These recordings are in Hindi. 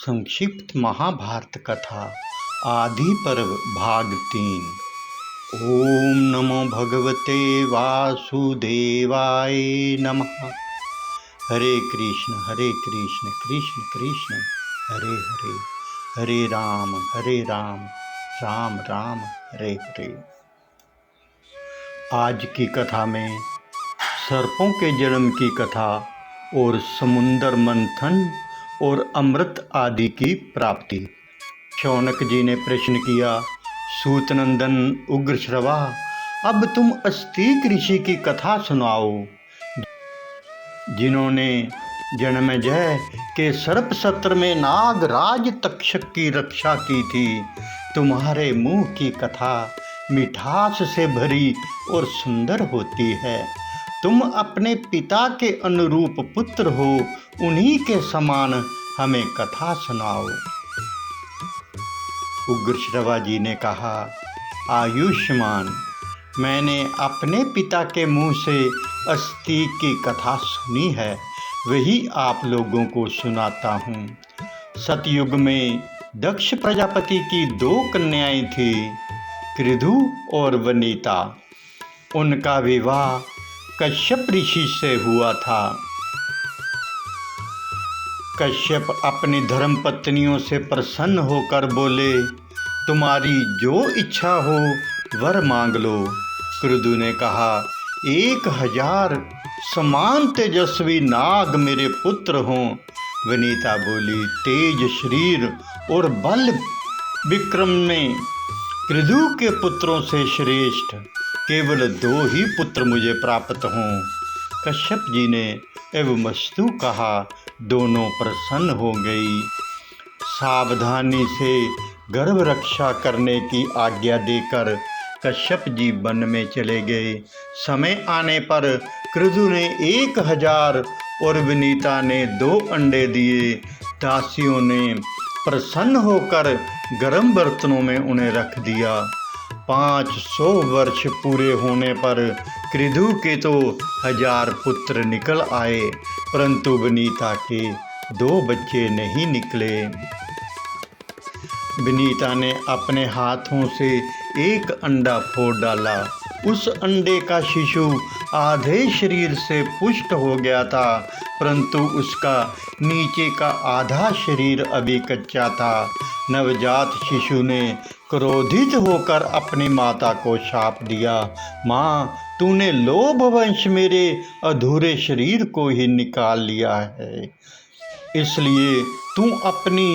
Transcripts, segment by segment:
संक्षिप्त महाभारत कथा आदि पर्व भाग 3। ओम नमो भगवते वासुदेवाय नमः। हरे कृष्ण कृष्ण कृष्ण हरे हरे, हरे राम राम राम हरे हरे। आज की कथा में सर्पों के जन्म की कथा और समुंदर मंथन और अमृत आदि की प्राप्ति। शौनक जी ने प्रश्न किया, सूतनंदन उग्रश्रवा, अब तुम अस्तिक ऋषि की कथा सुनाओ, जिन्होंने जन्मेजय के सर्प सत्र में नागराज तक्षक की रक्षा की थी। तुम्हारे मुंह की कथा मिठास से भरी और सुंदर होती है। तुम अपने पिता के अनुरूप पुत्र हो, उन्हीं के समान हमें कथा सुनाओ। उग्रश्रवा जी ने कहा, आयुष्मान, मैंने अपने पिता के मुंह से अस्तिक की कथा सुनी है, वही आप लोगों को सुनाता हूँ। सतयुग में दक्ष प्रजापति की 2 कन्याएं थी, कृधु और वनिता। उनका विवाह कश्यप ऋषि से हुआ था। कश्यप अपनी धर्मपत्नियों से प्रसन्न होकर बोले, तुम्हारी जो इच्छा हो वर मांग लो। कृधु ने कहा, 1000 समान तेजस्वी नाग मेरे पुत्र हों। वनिता बोली, तेज शरीर और बल विक्रम में कृधु के पुत्रों से श्रेष्ठ केवल 2 ही पुत्र मुझे प्राप्त हों। कश्यप जी ने एवं वस्तु कहा, दोनों प्रसन्न हो गई। सावधानी से गर्भ रक्षा करने की आज्ञा देकर कश्यप जी वन में चले गए। समय आने पर कृधु ने 1000 और विनीता ने 2 अंडे दिए। दासियों ने प्रसन्न होकर गर्म बर्तनों में उन्हें रख दिया। 500 वर्ष पूरे होने पर कृधु के तो 1000 पुत्र निकल आए, परंतु विनीता के 2 बच्चे नहीं निकले। विनीता ने अपने हाथों से एक अंडा फोड़ डाला। उस अंडे का शिशु आधे शरीर से पुष्ट हो गया था, परंतु उसका नीचे का आधा शरीर अभी कच्चा था। नवजात शिशु ने क्रोधित होकर अपनी माता को शाप दिया, माँ, तूने लोभवश मेरे अधूरे शरीर को ही निकाल लिया है, इसलिए तू अपनी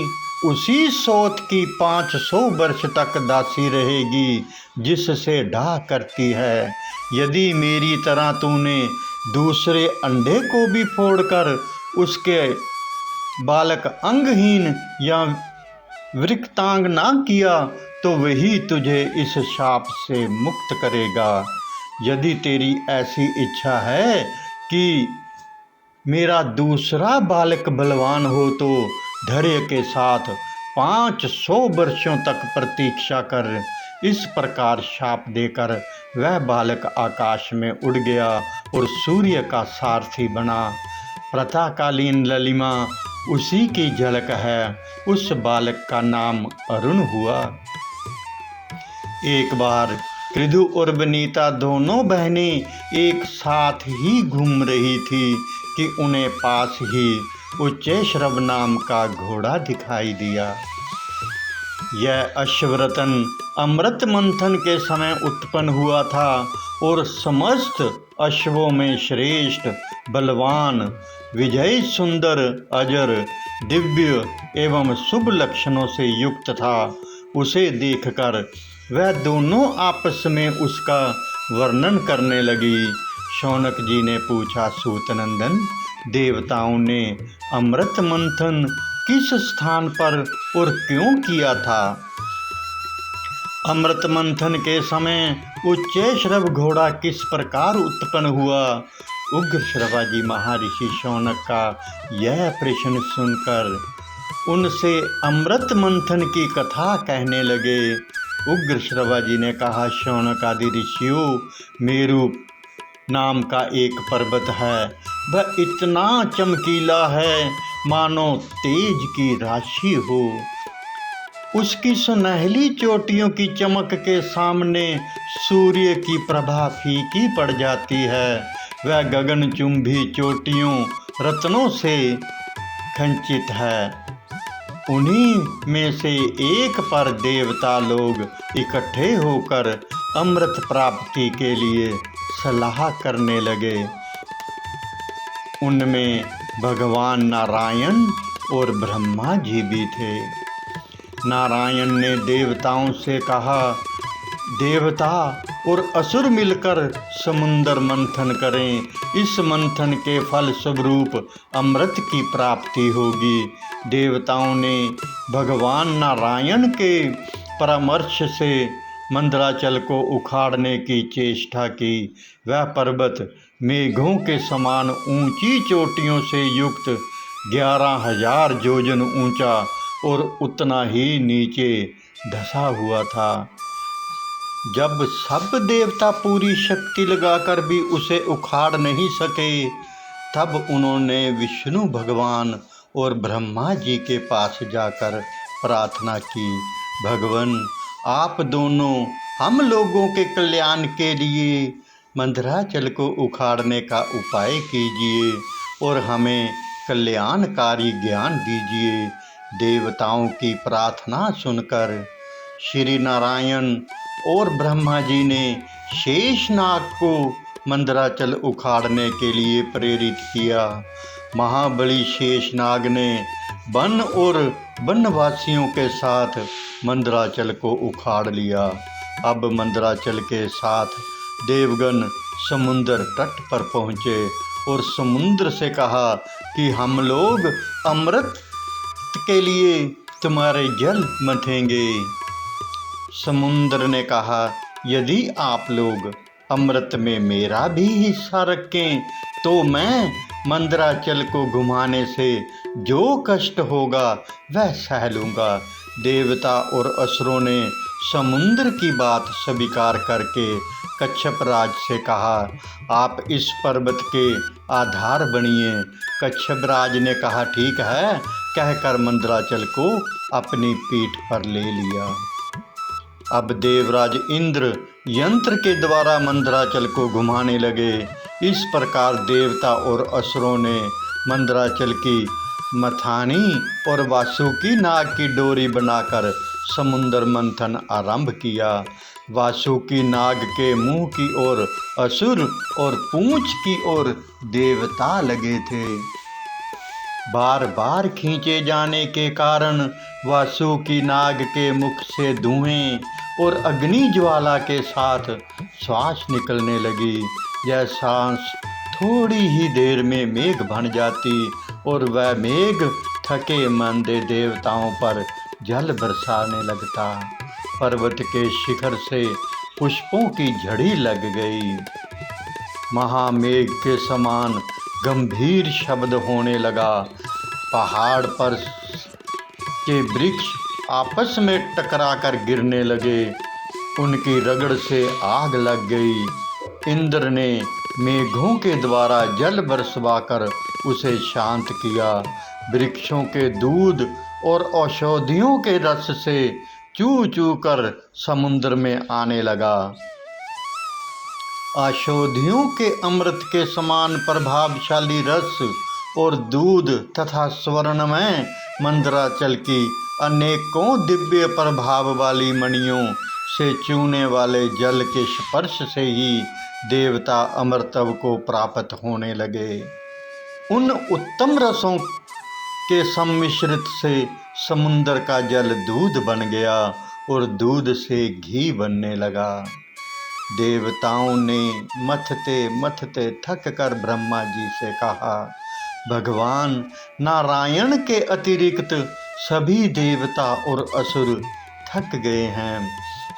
उसी सौत की 500 वर्ष तक दासी रहेगी जिससे डाह करती है। यदि मेरी तरह तूने दूसरे अंडे को भी फोड़कर उसके बालक अंगहीन या वृक्तांग ना किया तो वही तुझे इस शाप से मुक्त करेगा। यदि तेरी ऐसी इच्छा है कि मेरा दूसरा बालक बलवान हो तो धैर्य के साथ 500 वर्षों तक प्रतीक्षा कर। इस प्रकार शाप देकर वह बालक आकाश में उड़ गया और सूर्य का सारथी बना। प्रातःकालीन ललिमा उसी की झलक है। उस बालक का नाम अरुण हुआ। एक बार कृधु और वनिता दोनों बहनें एक साथ ही घूम रही थी कि उन्हें पास ही उच्चैश्रव नाम का घोड़ा दिखाई दिया। यह अश्वरतन अमृत मंथन के समय उत्पन्न हुआ था और समस्त अश्वों में श्रेष्ठ, बलवान, विजयी, सुंदर, अजर, दिव्य एवं शुभ लक्षणों से युक्त था। उसे देखकर वह दोनों आपस में उसका वर्णन करने लगी। शौनक जी ने पूछा, सूतनंदन, देवताओं ने अमृत मंथन किस स्थान पर और क्यों किया था? अमृत मंथन के समय उच्चैश्रव घोड़ा किस प्रकार उत्पन्न हुआ? उग्रश्रवा जी महर्षि शौनक का यह प्रश्न सुनकर उनसे अमृत मंथन की कथा कहने लगे। उग्रश्रवा जी ने कहा, शौनक आदि ऋषियों, मेरु नाम का एक पर्वत है, वह इतना चमकीला है मानो तेज की राशि हो। उसकी सुनहली चोटियों की चमक के सामने सूर्य की प्रभा फीकी पड़ जाती है। वह गगनचुंबी चोटियों रत्नों से खंचित है। उन्हीं में से एक पर देवता लोग इकट्ठे होकर अमृत प्राप्ति के लिए सलाह करने लगे। उनमें भगवान नारायण और ब्रह्मा जी भी थे। नारायण ने देवताओं से कहा, देवता और असुर मिलकर समुद्र मंथन करें। इस मंथन के फल स्वरूप अमृत की प्राप्ति होगी। देवताओं ने भगवान नारायण के परामर्श से मंदराचल को उखाड़ने की चेष्टा की। वह पर्वत मेघों के समान ऊंची चोटियों से युक्त 11,000 योजन ऊंचा और उतना ही नीचे धंसा हुआ था। जब सब देवता पूरी शक्ति लगाकर भी उसे उखाड़ नहीं सके, तब उन्होंने विष्णु भगवान और ब्रह्मा जी के पास जाकर प्रार्थना की, भगवान आप दोनों हम लोगों के कल्याण के लिए मंदराचल को उखाड़ने का उपाय कीजिए और हमें कल्याणकारी ज्ञान दीजिए। देवताओं की प्रार्थना सुनकर श्री नारायण और ब्रह्मा जी ने शेषनाग को मंदराचल उखाड़ने के लिए प्रेरित किया। महाबली शेषनाग ने वन और वनवासियों के साथ मंदराचल को उखाड़ लिया। अब मंदराचल के साथ देवगण समुद्र तट पर पहुँचे और समुद्र से कहा कि हम लोग अमृत के लिए तुम्हारे जल मथेंगे। समुद्र ने कहा, यदि आप लोग अमृत में मेरा भी हिस्सा रखें तो मैं मंदराचल को घुमाने से जो कष्ट होगा वह सह लूँगा। देवता और असुरों ने समुद्र की बात स्वीकार करके कच्छप राज से कहा, आप इस पर्वत के आधार बनिए। कच्छप राज ने कहा, ठीक है, कहकर मंदराचल को अपनी पीठ पर ले लिया। अब देवराज इंद्र यंत्र के द्वारा मंदराचल को घुमाने लगे। इस प्रकार देवता और असुरों ने मंदराचल की मथानी और वासुकी नाग की डोरी बनाकर समुद्र मंथन आरंभ किया। वासुकी नाग के मुंह की ओर असुर और पूंछ की ओर देवता लगे थे। बार बार खींचे जाने के कारण वासुकी नाग के मुख से धुएं और अग्नि ज्वाला के साथ श्वास निकलने लगी। यह सांस थोड़ी ही देर में मेघ बन जाती और वह मेघ थके मंदे देवताओं पर जल बरसाने लगता। पर्वत के शिखर से पुष्पों की झड़ी लग गई। महामेघ के समान गंभीर शब्द होने लगा। पहाड़ पर के वृक्ष आपस में टकराकर गिरने लगे। उनकी रगड़ से आग लग गई। इंद्र ने मेघों के द्वारा जल बरसवाकर उसे शांत किया। वृक्षों के दूध और औषधियों के रस से चू चू कर समुद्र में आने लगा। औषधियों के अमृत के समान प्रभावशाली रस और दूध तथा स्वर्णमय मंदराचल की अनेकों दिव्य प्रभाव वाली मणियों से चूने वाले जल के स्पर्श से ही देवता अमृतत्व को प्राप्त होने लगे। उन उत्तम रसों के सम्मिश्रित से समुद्र का जल दूध बन गया और दूध से घी बनने लगा। देवताओं ने मथते मथते थक कर ब्रह्मा जी से कहा, भगवान नारायण के अतिरिक्त सभी देवता और असुर थक गए हैं।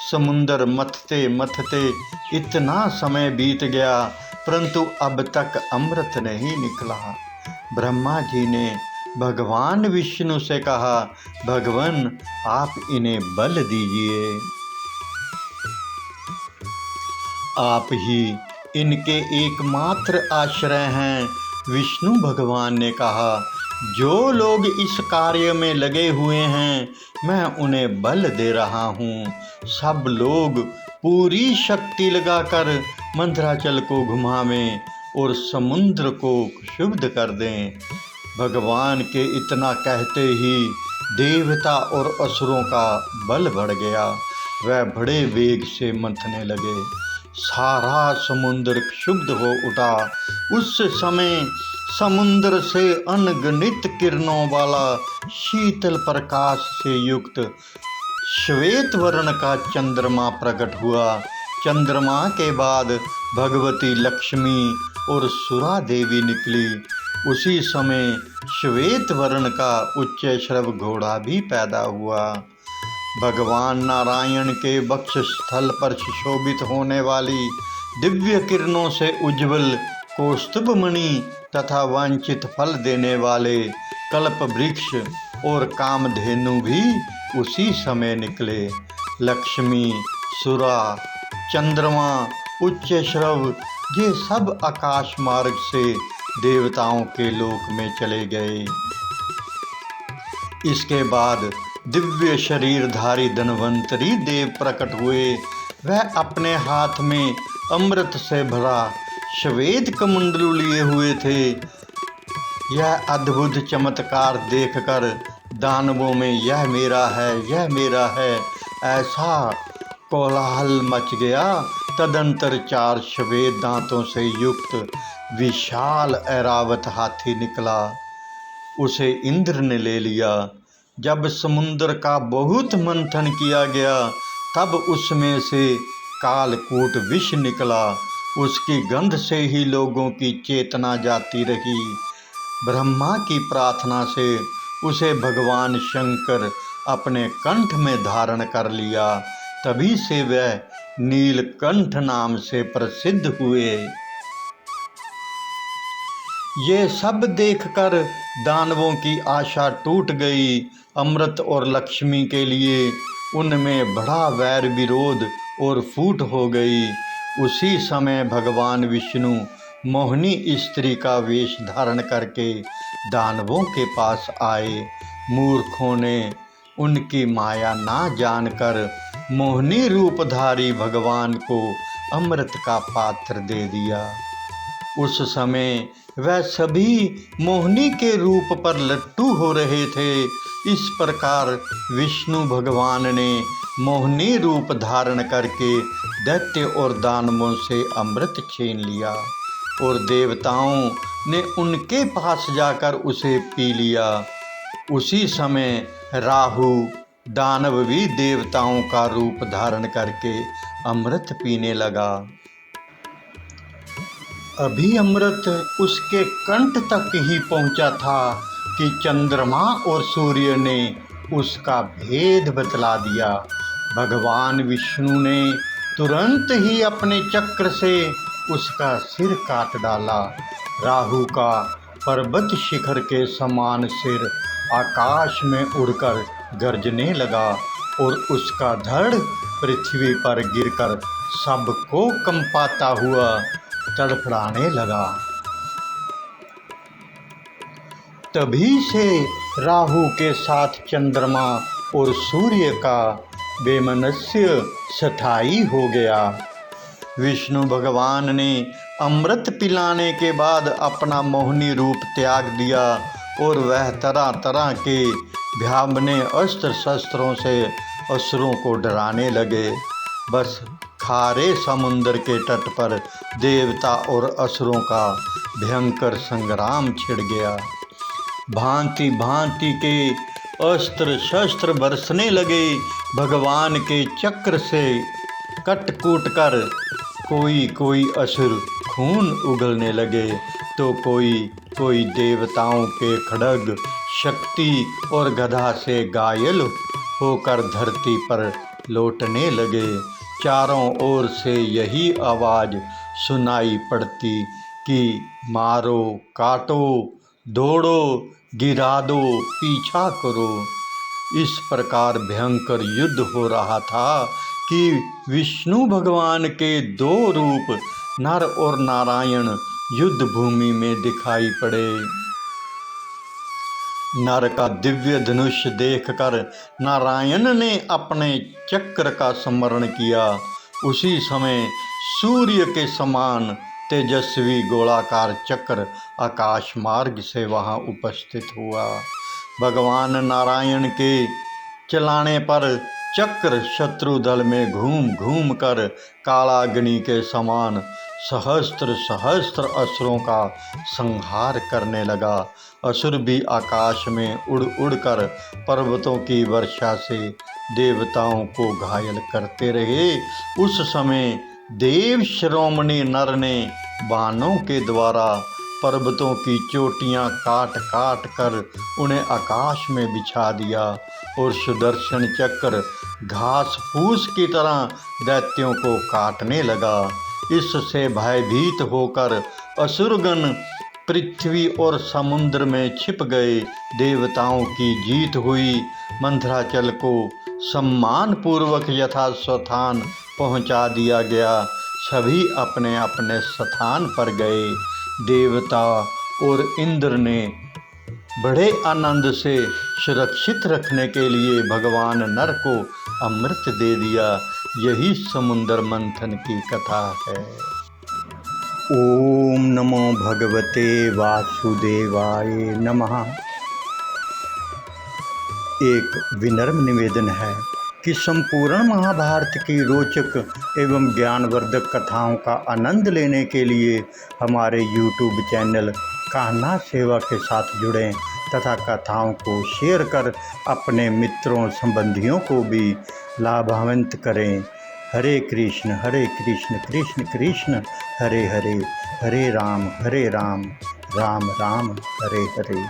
समुद्र मथते मथते इतना समय बीत गया परंतु अब तक अमृत नहीं निकला। ब्रह्मा जी ने भगवान विष्णु से कहा, भगवान आप इन्हें बल दीजिए, आप ही इनके एकमात्र आश्रय हैं। विष्णु भगवान ने कहा, जो लोग इस कार्य में लगे हुए हैं मैं उन्हें बल दे रहा हूँ। सब लोग पूरी शक्ति लगाकर मंदराचल को घुमावें और समुद्र को शुद्ध कर दें। भगवान के इतना कहते ही देवता और असुरों का बल बढ़ गया। वह बड़े वेग से मंथने लगे। सारा समुद्र क्षुब्ध हो उठा। उस समय समुद्र से अनगिनत किरणों वाला शीतल प्रकाश से युक्त श्वेत वर्ण का चंद्रमा प्रकट हुआ। चंद्रमा के बाद भगवती लक्ष्मी और सुरा देवी निकली। उसी समय श्वेत वर्ण का उच्चैश्रव घोड़ा भी पैदा हुआ। भगवान नारायण के वक्ष स्थल पर सुशोभित होने वाली दिव्य किरणों से उज्ज्वल कौस्तुभ मणि तथा वांछित फल देने वाले कल्प वृक्ष और कामधेनु भी उसी समय निकले। लक्ष्मी, सुरा, चंद्रमा, उच्चैश्रव ये सब आकाश मार्ग से देवताओं के लोक में चले गए। इसके बाद दिव्य शरीरधारी धन्वंतरी देव प्रकट हुए। वह अपने हाथ में अमृत से भरा श्वेत कमंडलू लिए हुए थे। यह अद्भुत चमत्कार देखकर दानवों में यह मेरा है, यह मेरा है ऐसा कोलाहल मच गया। तदंतर 4 श्वेत दांतों से युक्त विशाल ऐरावत हाथी निकला। उसे इंद्र ने ले लिया। जब समुद्र का बहुत मंथन किया गया तब उसमें से कालकूट विष निकला। उसकी गंध से ही लोगों की चेतना जाती रही। ब्रह्मा की प्रार्थना से उसे भगवान शंकर अपने कंठ में धारण कर लिया। तभी से वह नीलकंठ नाम से प्रसिद्ध हुए। ये सब देखकर दानवों की आशा टूट गई। अमृत और लक्ष्मी के लिए उनमें बड़ा वैर विरोध और फूट हो गई। उसी समय भगवान विष्णु मोहिनी स्त्री का वेश धारण करके दानवों के पास आए। मूर्खों ने उनकी माया ना जानकर मोहिनी रूपधारी भगवान को अमृत का पात्र दे दिया। उस समय वह सभी मोहिनी के रूप पर लट्टू हो रहे थे। इस प्रकार विष्णु भगवान ने मोहिनी रूप धारण करके दैत्य और दानवों से अमृत छीन लिया और देवताओं ने उनके पास जाकर उसे पी लिया। उसी समय राहु दानव भी देवताओं का रूप धारण करके अमृत पीने लगा। अभी अमृत उसके कंठ तक ही पहुंचा था कि चंद्रमा और सूर्य ने उसका भेद बतला दिया। भगवान विष्णु ने तुरंत ही अपने चक्र से उसका सिर काट डाला। राहु का पर्वत शिखर के समान सिर आकाश में उड़कर गरजने लगा और उसका धड़ पृथ्वी पर गिरकर सबको कंपाता हुआ तड़फड़ाने लगा। तभी से राहु के साथ चंद्रमा और सूर्य का वैमनस्य स्थायी हो गया। विष्णु भगवान ने अमृत पिलाने के बाद अपना मोहिनी रूप त्याग दिया और वह तरह तरह के भयावने अस्त्र शस्त्रों से असुरों को डराने लगे। बस खारे समुद्र के तट पर देवता और असुरों का भयंकर संग्राम छिड़ गया। भांति भांति के अस्त्र शस्त्र बरसने लगे। भगवान के चक्र से कट कूट कर कोई कोई असुर खून उगलने लगे तो कोई देवताओं के खड्ग शक्ति और गदा से घायल होकर धरती पर लौटने लगे। चारों ओर से यही आवाज़ सुनाई पड़ती कि मारो, काटो, दौड़ो, गिरा दो, पीछा करो। इस प्रकार भयंकर युद्ध हो रहा था कि विष्णु भगवान के 2 रूप नर और नारायण युद्ध भूमि में दिखाई पड़े। नर का दिव्य धनुष देखकर नारायण ने अपने चक्र का स्मरण किया। उसी समय सूर्य के समान तेजस्वी गोलाकार चक्र आकाश मार्ग से वहां उपस्थित हुआ। भगवान नारायण के चलाने पर चक्र शत्रु दल में घूम घूम कर कालाग्नि के समान सहस्त्र सहस्त्र असुरों का संहार करने लगा। असुर भी आकाश में उड़ उड़ कर पर्वतों की वर्षा से देवताओं को घायल करते रहे। उस समय देव शिरोमणि नर ने बाणों के द्वारा पर्वतों की चोटियां काट काट कर उन्हें आकाश में बिछा दिया और सुदर्शन चक्र घास फूस की तरह दैत्यों को काटने लगा। इससे भयभीत होकर असुरगण पृथ्वी और समुद्र में छिप गए। देवताओं की जीत हुई। मंदराचल को सम्मानपूर्वक यथास्थान पहुंचा दिया गया। सभी अपने अपने स्थान पर गए। देवता और इंद्र ने बड़े आनंद से सुरक्षित रखने के लिए भगवान नर को अमृत दे दिया। यही समुद्र मंथन की कथा है। ओम नमो भगवते वासुदेवाय नमः। एक विनम्र निवेदन है कि संपूर्ण महाभारत की रोचक एवं ज्ञानवर्धक कथाओं का आनंद लेने के लिए हमारे YouTube चैनल कान्हा सेवा के साथ जुड़ें तथा कथाओं को शेयर कर अपने मित्रों संबंधियों को भी लाभान्वित करें। हरे कृष्ण कृष्ण कृष्ण हरे हरे, हरे राम राम राम हरे हरे।